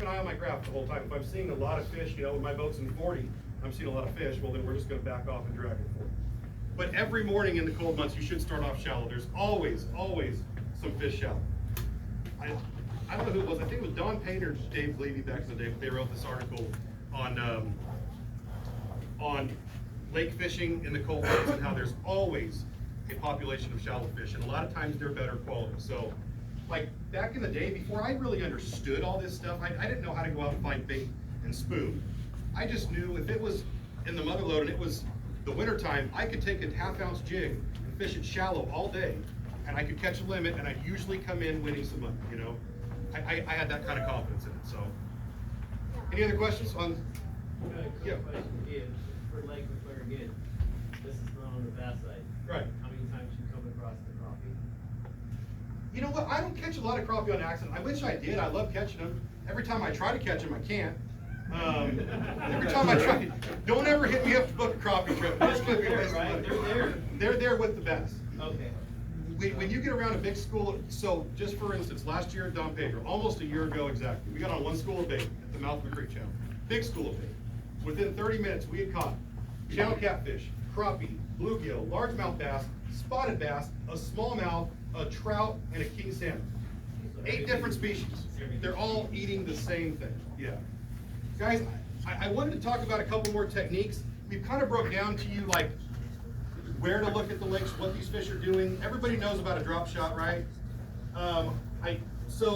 an eye on my graph the whole time. If I'm seeing a lot of fish, when my boat's in 40, I'm seeing a lot of fish, well then we're just gonna back off and drag it forward. But every morning in the cold months, you should start off shallow. There's always some fish shallow. I don't know who it was, I think it was Don Payne or Dave Levy back in the day, but they wrote this article on lake fishing in the cold months and how there's always a population of shallow fish, and a lot of times they're better quality. So, like back in the day, before I really understood all this stuff, I didn't know how to go out and find bait and spoon. I just knew if it was in the mother lode and it was the winter time, I could take a half-ounce jig and fish it shallow all day, and I could catch a limit, and I'd usually come in winning some money, I had that kind of confidence in it, so. Any other questions on? Yeah. Question is, for Lake McClure again, this is not on the bass side. Right. How many times you come across the crappie? You know what, I don't catch a lot of crappie on accident. I wish I did, I love catching them. Every time I try to catch them, I can't. Every time I try, don't ever hit me up to book a crappie trip. Just gonna be a waste of money. They're there. They're there with the best. Okay. When you get around a big school, so just for instance, last year at Don Pedro, almost a year ago exactly, we got on one school of bait at the mouth of the creek channel. Big school of bait. Within 30 minutes, we had caught channel catfish, crappie, bluegill, largemouth bass, spotted bass, a smallmouth, a trout, and a king salmon. 8 different species. They're all eating the same thing. Yeah. Guys, I wanted to talk about a couple more techniques. We've kind of broke down to you like where to look at the lakes, what these fish are doing. Everybody knows about a drop shot, right? I'm just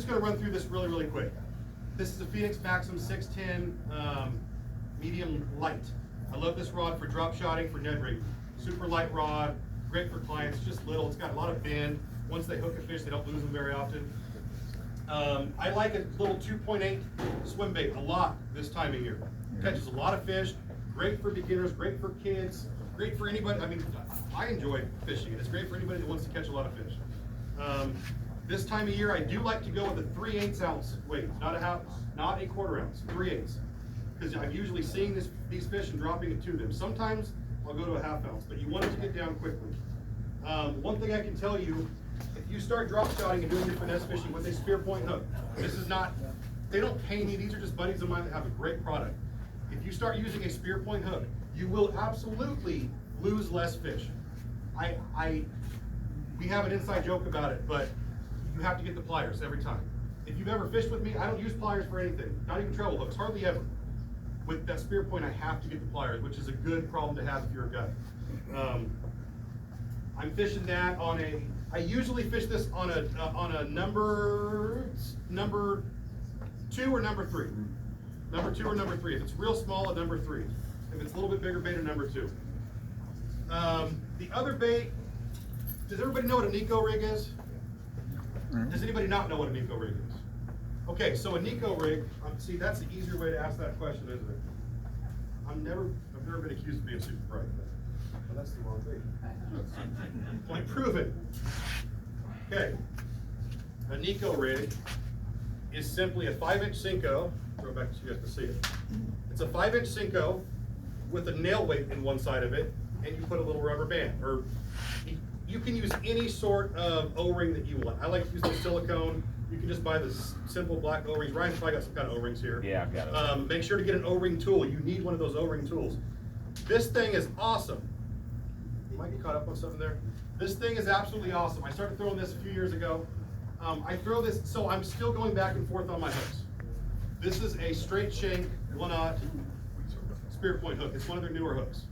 gonna run through this really quick. This is a Phoenix Maxim 610 medium light. I love this rod for drop shotting, for Ned rigging. Super light rod, great for clients, just little, it's got a lot of bend. Once they hook a fish, they don't lose them very often. I like a little 2.8 swim bait a lot this time of year. Catches a lot of fish, great for beginners, great for kids, great for anybody. I mean, I enjoy fishing, and it's great for anybody that wants to catch a lot of fish. This time of year, I do like to go with a 3/8 ounce weight, not a quarter ounce, 3/8. Because I'm usually seeing these fish and dropping it to them. Sometimes I'll go to a half ounce, but you want it to get down quickly. One thing I can tell you, if you start drop shotting and doing your finesse fishing with a spear point hook, this is not, they don't pay me, these are just buddies of mine that have a great product. If you start using a spear point hook, you will absolutely lose less fish. We have an inside joke about it, but you have to get the pliers every time. If you've ever fished with me, I don't use pliers for anything, not even treble hooks, hardly ever. With that spear point, I have to get the pliers, which is a good problem to have if you're a guy. I'm fishing that on I usually fish this on a number 2 or number 3. Number 2 or number 3. If it's real small, a number 3. If it's a little bit bigger bait, a number 2. The other bait, does everybody know what a Nico rig is? Does anybody not know what a Nico rig is? Okay, so a Nico rig, see, that's the easier way to ask that question, isn't it? I've never been accused of being super bright, but that's the wrong thing. Point proven. Okay, a Nico rig is simply a 5-inch Senko. Throw it back so you guys can see it. It's a 5-inch Senko with a nail weight in one side of it, and you put a little rubber band, or you can use any sort of O-ring that you want. I like to use the silicone. You can just buy the simple black O-rings. Ryan's probably got some kind of O-rings here. Yeah, I've got it. Make sure to get an O-ring tool. You need one of those O-ring tools. This thing is awesome. You might get caught up on something there. This thing is absolutely awesome. I started throwing this a few years ago. I throw this, so I'm still going back and forth on my hooks. This is a straight shank, 1/0 spear point hook. It's one of their newer hooks.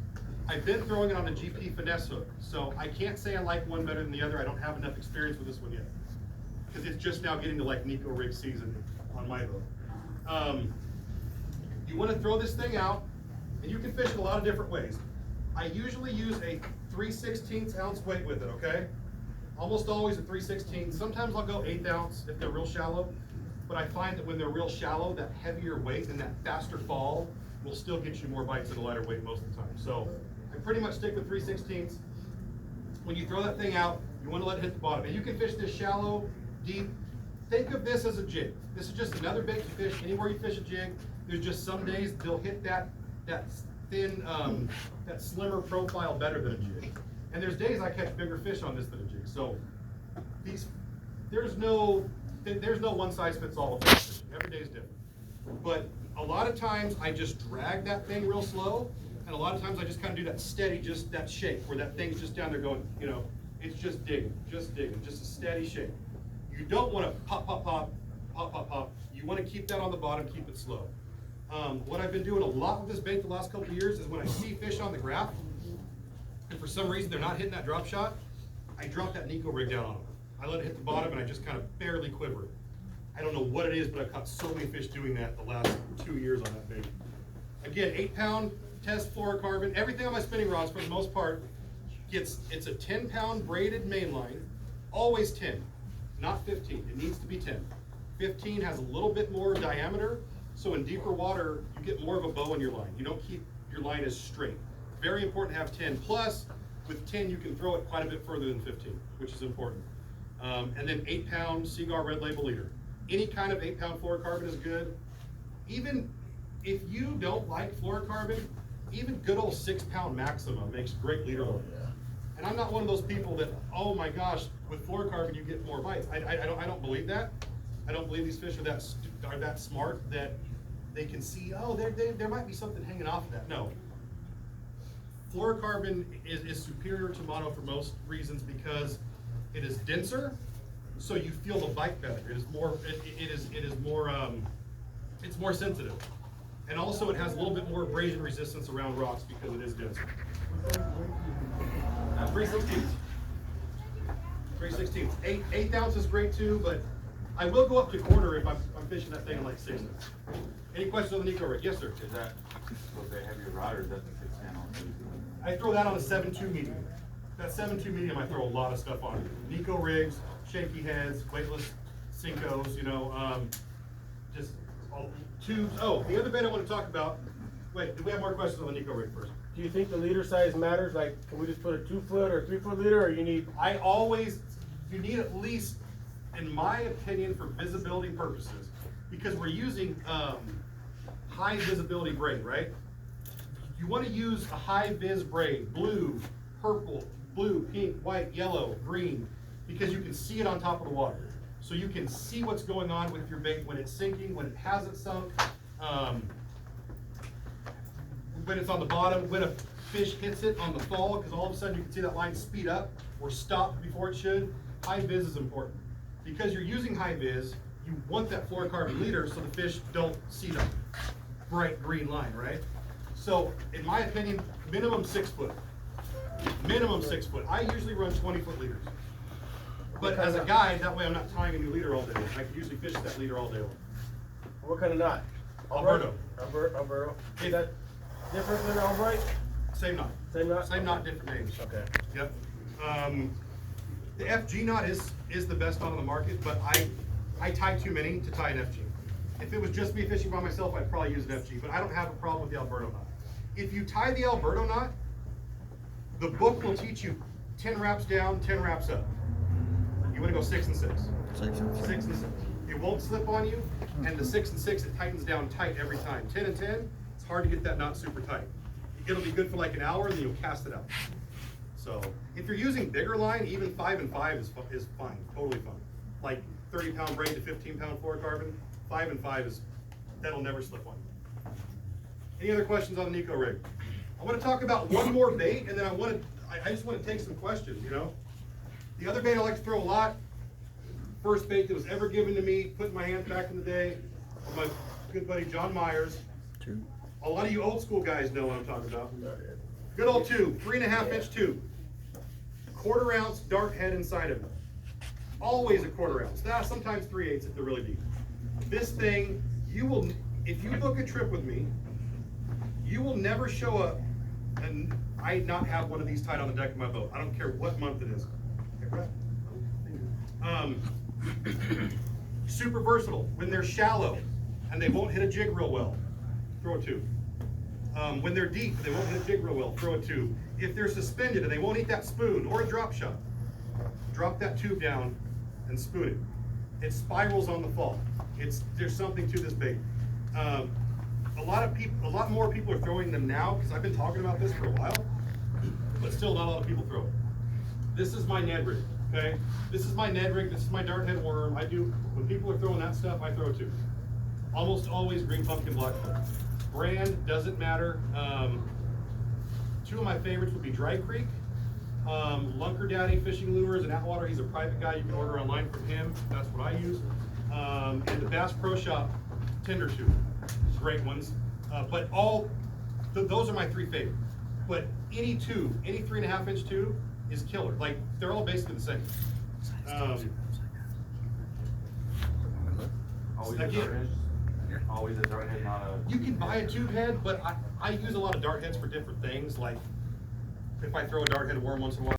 I've been throwing it on a GP finesse hook, so I can't say I like one better than the other. I don't have enough experience with this one yet, because it's just now getting to like Nico rig season on my boat. You want to throw this thing out, and you can fish it a lot of different ways. I usually use a 3/16 ounce weight with it, okay? Almost always a 3/16. Sometimes I'll go 1/8 ounce if they're real shallow, but I find that when they're real shallow, that heavier weight and that faster fall will still get you more bites at a lighter weight most of the time. So I pretty much stick with 3/16. When you throw that thing out, you want to let it hit the bottom. And you can fish this shallow, deep. Think of this as a jig. This is just another bait to fish anywhere you fish a jig. There's just some days they'll hit that thin, that slimmer profile better than a jig. And there's days I catch bigger fish on this than a jig. So there's no there's no one size fits all with fly fishing. Every day is different. But a lot of times I just drag that thing real slow, and a lot of times I just kind of do that steady, just that shake, where that thing's just down there going, you know, it's just digging, just a steady shake. You don't want to pop, pop, pop, pop, pop, pop. You want to keep that on the bottom, keep it slow. What I've been doing a lot with this bait the last couple of years is when I see fish on the graph, and for some reason they're not hitting that drop shot, I drop that Nico rig down on them. I let it hit the bottom and I just kind of barely quiver it. I don't know what it is, but I've caught so many fish doing that the last 2 years on that bait. Again, 8-pound test fluorocarbon. Everything on my spinning rods, for the most part, it's a 10-pound braided main line, always 10, not 15. It needs to be 10. 15 has a little bit more diameter, so in deeper water, you get more of a bow in your line. You don't keep your line as straight. Very important to have 10. Plus, with 10, you can throw it quite a bit further than 15, which is important. And then 8-pound Seaguar Red Label leader. Any kind of 8-pound fluorocarbon is good. Even if you don't like fluorocarbon, even good old 6-pound Maxima makes great leader line. And I'm not one of those people that, oh my gosh, with fluorocarbon you get more bites. I don't believe that. I don't believe these fish are that smart that they can see, oh, there might be something hanging off of that. No. Fluorocarbon is superior to mono for most reasons because it is denser, so you feel the bite better. It is more, it's more sensitive. And also it has a little bit more abrasion resistance around rocks because it is denser. 3/16. 3/16. 8 ounce is great too, but I will go up to quarter if I'm fishing that thing in like 6 minutes. Any questions on the Nico rig? Yes, sir. Is that supposed to have your rod, or is that the 6-channel? I throw that on a 7.2 medium. That 7.2 medium, I throw a lot of stuff on. Nico rigs, shaky heads, weightless Senkos, you know, just all tubes. Oh, the other bait I want to talk about. Wait, do we have more questions on the Nico rig first? Do you think the leader size matters? Like, can we just put a 2-foot or 3-foot leader, or you need? You need at least, in my opinion, for visibility purposes, because we're using high visibility braid, right? You want to use a high vis braid, blue, purple, blue, pink, white, yellow, green, because you can see it on top of the water. So you can see what's going on with your bait when it's sinking, when it hasn't sunk, when it's on the bottom, when a fish hits it on the fall, because all of a sudden you can see that line speed up or stop before it should. High vis is important. Because you're using high vis, you want that fluorocarbon leader so the fish don't see the bright green line, right? So, in my opinion, minimum 6 foot. Minimum 6 foot. I usually run 20-foot leaders. But as a guide, that way I'm not tying a new leader all day long. I can usually fish that leader all day long. What kind of knot? Alberto. Alberto. Is that different than Albright? Same knot. Same knot? Same knot, different names. Okay. Yep. The FG knot is the best knot on the market, but I tie too many to tie an FG. If it was just me fishing by myself, I'd probably use an FG, but I don't have a problem with the Alberto knot. If you tie the Alberto knot, the book will teach you 10 wraps down, 10 wraps up. You want to go 6 and 6. 6 and 6. It won't slip on you, and the 6 and 6, it tightens down tight every time. 10 and 10, it's hard to get that knot super tight. It'll be good for like an hour, and then you'll cast it out. So if you're using bigger line, even 5 and 5 is fine, totally fine. Like 30-pound braid to 15-pound fluorocarbon, 5 and 5 that'll never slip on you. Any other questions on the Nico rig? I want to talk about one more bait, and then I just want to take some questions, you know? The other bait I like to throw a lot, first bait that was ever given to me, put in my hands back in the day, by my good buddy John Myers. A lot of you old school guys know what I'm talking about. Good old tube, 3.5-inch tube. 1/4 ounce dart head inside of it. Always a 1/4 ounce. Nah, sometimes 3/8 if they're really deep. This thing, if you book a trip with me, you will never show up and I not have one of these tied on the deck of my boat. I don't care what month it is. Super versatile. When they're shallow and they won't hit a jig real well, throw a tube. When they're deep and they won't hit a jig real well, throw a tube. If they're suspended and they won't eat that spoon or a drop shot, drop that tube down and spoon it. It spirals on the fall. There's something to this bait. A lot more people are throwing them now because I've been talking about this for a while, but still not a lot of people throw it. This is my Ned rig. okay? This is my Ned rig, this is my dart head worm. When people are throwing that stuff, I throw too. Almost always green pumpkin, black pumpkin. Brand doesn't matter. Two of my favorites would be Dry Creek. Lunker Daddy Fishing Lures and Atwater, he's a private guy, you can order online from him, that's what I use. And the Bass Pro Shop Tender Tube, great ones. But those are my three favorite. But any tube, any 3.5 inch tube is killer. Like, they're all basically the same. Always a Again, dart head? Always a dart head, not a. you can buy a tube head, but I use a lot of dart heads for different things. Like, if I throw a dart head worm once in a while,